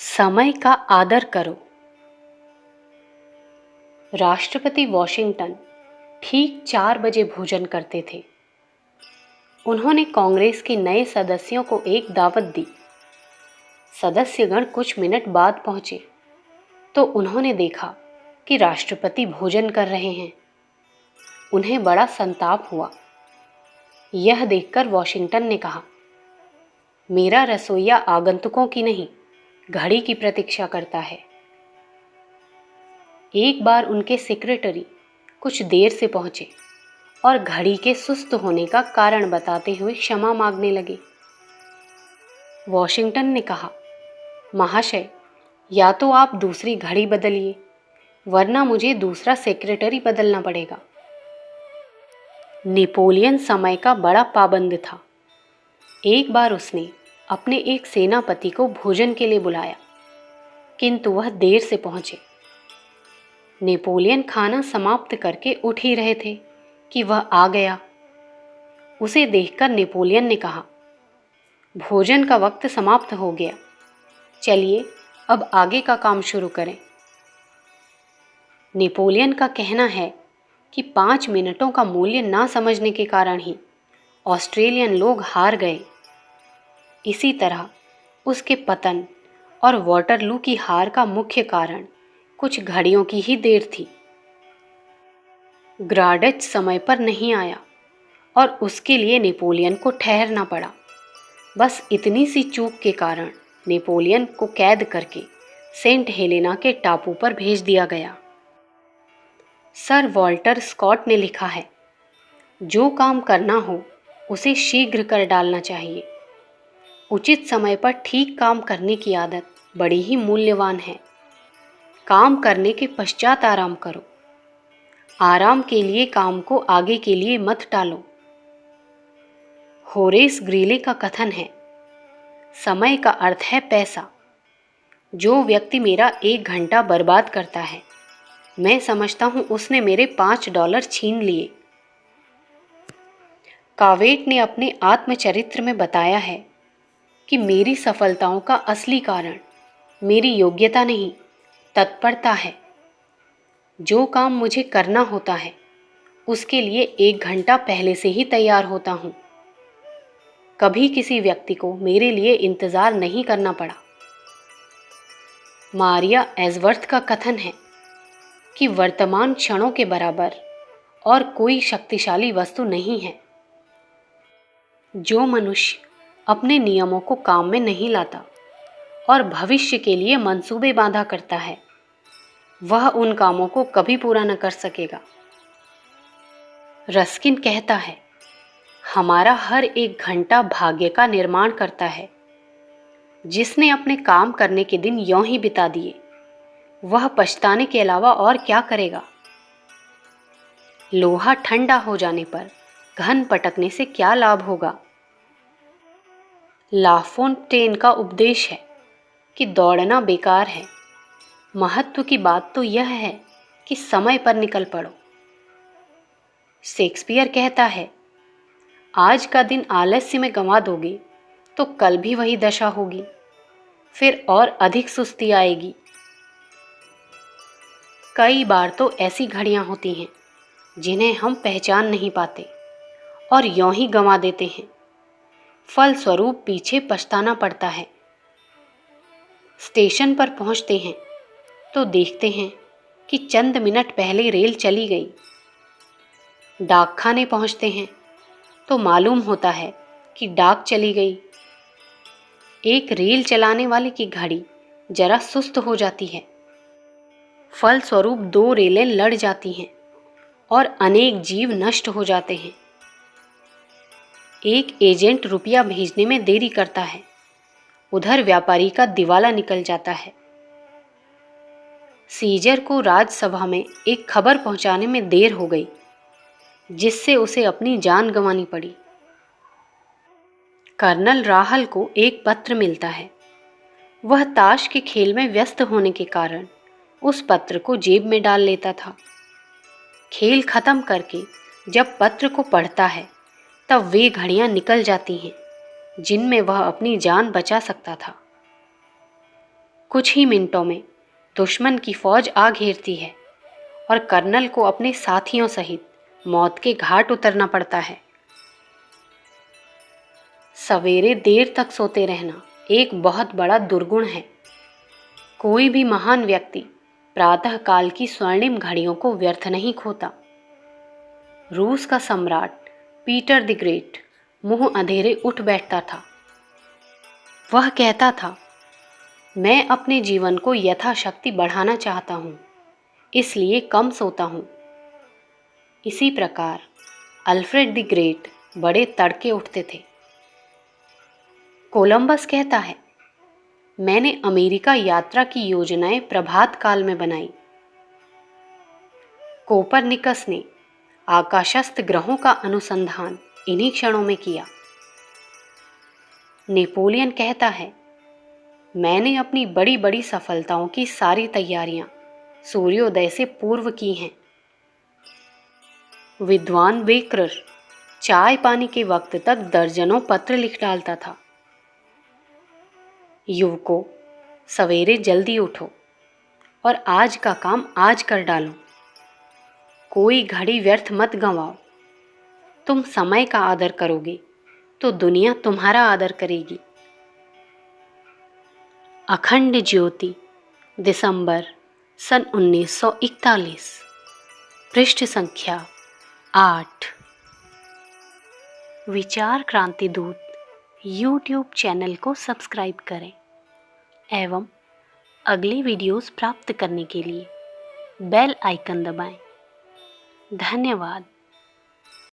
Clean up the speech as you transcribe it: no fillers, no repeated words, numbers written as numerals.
समय का आदर करो। राष्ट्रपति वॉशिंगटन ठीक 4 बजे भोजन करते थे। उन्होंने कांग्रेस के नए सदस्यों को एक दावत दी। सदस्यगण कुछ मिनट बाद पहुंचे तो उन्होंने देखा कि राष्ट्रपति भोजन कर रहे हैं। उन्हें बड़ा संताप हुआ। यह देखकर वॉशिंगटन ने कहा, मेरा रसोइया आगंतुकों की नहीं, घड़ी की प्रतीक्षा करता है। एक बार उनके सेक्रेटरी कुछ देर से पहुंचे और घड़ी के सुस्त होने का कारण बताते हुए क्षमा मांगने लगे। वॉशिंगटन ने कहा, महाशय, या तो आप दूसरी घड़ी बदलिए, वरना मुझे दूसरा सेक्रेटरी बदलना पड़ेगा। नेपोलियन समय का बड़ा पाबंद था। एक बार उसने अपने एक सेनापति को भोजन के लिए बुलाया, किंतु वह देर से पहुंचे। नेपोलियन खाना समाप्त करके उठ ही रहे थे कि वह आ गया। उसे देखकर नेपोलियन ने कहा, भोजन का वक्त समाप्त हो गया, चलिए अब आगे का काम शुरू करें। नेपोलियन का कहना है कि 5 मिनटों का मूल्य ना समझने के कारण ही ऑस्ट्रेलियन लोग हार गए। इसी तरह उसके पतन और वाटरलू की हार का मुख्य कारण कुछ घड़ियों की ही देर थी। ग्राडच समय पर नहीं आया और उसके लिए नेपोलियन को ठहरना पड़ा। बस इतनी सी चूक के कारण नेपोलियन को कैद करके सेंट हेलेना के टापू पर भेज दिया गया। सर वॉल्टर स्कॉट ने लिखा है, जो काम करना हो उसे शीघ्र कर डालना चाहिए। उचित समय पर ठीक काम करने की आदत बड़ी ही मूल्यवान है। काम करने के पश्चात आराम करो। आराम के लिए काम को आगे के लिए मत टालो। होरेस ग्रीले का कथन है, समय का अर्थ है पैसा। जो व्यक्ति मेरा 1 घंटा बर्बाद करता है, मैं समझता हूं उसने मेरे $5 छीन लिए। कावेट ने अपने आत्मचरित्र में बताया है कि मेरी सफलताओं का असली कारण मेरी योग्यता नहीं, तत्परता है। जो काम मुझे करना होता है उसके लिए 1 घंटा पहले से ही तैयार होता हूँ। कभी किसी व्यक्ति को मेरे लिए इंतजार नहीं करना पड़ा। मारिया एजवर्थ का कथन है कि वर्तमान क्षणों के बराबर और कोई शक्तिशाली वस्तु नहीं है। जो मनुष्य अपने नियमों को काम में नहीं लाता और भविष्य के लिए मंसूबे बांधा करता है, वह उन कामों को कभी पूरा न कर सकेगा। रस्किन कहता है, हमारा हर 1 घंटा भाग्य का निर्माण करता है। जिसने अपने काम करने के दिन यों ही बिता दिए, वह पछताने के अलावा और क्या करेगा। लोहा ठंडा हो जाने पर घन पटकने से क्या लाभ होगा। लाफोंटेन का उपदेश है कि दौड़ना बेकार है। महत्व की बात तो यह है कि समय पर निकल पड़ो। शेक्सपियर कहता है, आज का दिन आलस्य में गंवा दोगे तो कल भी वही दशा होगी, फिर और अधिक सुस्ती आएगी। कई बार तो ऐसी घड़ियां होती हैं जिन्हें हम पहचान नहीं पाते और यों ही गंवा देते हैं। फलस्वरूप पीछे पछताना पड़ता है। स्टेशन पर पहुंचते हैं तो देखते हैं कि चंद मिनट पहले रेल चली गई। डाकखाने पहुंचते हैं तो मालूम होता है कि डाक चली गई। एक रेल चलाने वाले की घड़ी जरा सुस्त हो जाती है। फलस्वरूप 2 रेलें लड़ जाती हैं और अनेक जीव नष्ट हो जाते हैं। एक एजेंट रुपया भेजने में देरी करता है, उधर व्यापारी का दिवाला निकल जाता है। सीजर को राजसभा में एक खबर पहुंचाने में देर हो गई, जिससे उसे अपनी जान गंवानी पड़ी। कर्नल राहल को एक पत्र मिलता है। वह ताश के खेल में व्यस्त होने के कारण उस पत्र को जेब में डाल लेता था। खेल खत्म करके जब पत्र को पढ़ता है तब वे घड़ियां निकल जाती हैं जिनमें वह अपनी जान बचा सकता था। कुछ ही मिनटों में दुश्मन की फौज आ घेरती है और कर्नल को अपने साथियों सहित मौत के घाट उतरना पड़ता है। सवेरे देर तक सोते रहना एक बहुत बड़ा दुर्गुण है। कोई भी महान व्यक्ति प्रातः काल की स्वर्णिम घड़ियों को व्यर्थ नहीं खोता। रूस का सम्राट पीटर द ग्रेट मुंह अंधेरे उठ बैठता था। वह कहता था, मैं अपने जीवन को यथाशक्ति बढ़ाना चाहता हूँ, इसलिए कम सोता हूँ। इसी प्रकार अल्फ्रेड द ग्रेट बड़े तड़के उठते थे। कोलंबस कहता है, मैंने अमेरिका यात्रा की योजनाएं प्रभात काल में बनाई। कोपरनिकस ने आकाशस्थ ग्रहों का अनुसंधान इन्हीं क्षणों में किया। नेपोलियन कहता है, मैंने अपनी बड़ी बड़ी सफलताओं की सारी तैयारियां सूर्योदय से पूर्व की हैं। विद्वान बेकर चाय पानी के वक्त तक दर्जनों पत्र लिख डालता था। युवकों, सवेरे जल्दी उठो और आज का काम आज कर डालो। कोई घड़ी व्यर्थ मत गंवाओ। तुम समय का आदर करोगे तो दुनिया तुम्हारा आदर करेगी। अखंड ज्योति, दिसंबर सन 1941, पृष्ठ संख्या 8। विचार क्रांति दूत यूट्यूब चैनल को सब्सक्राइब करें एवं अगले वीडियोस प्राप्त करने के लिए बेल आइकन दबाएं। धन्यवाद।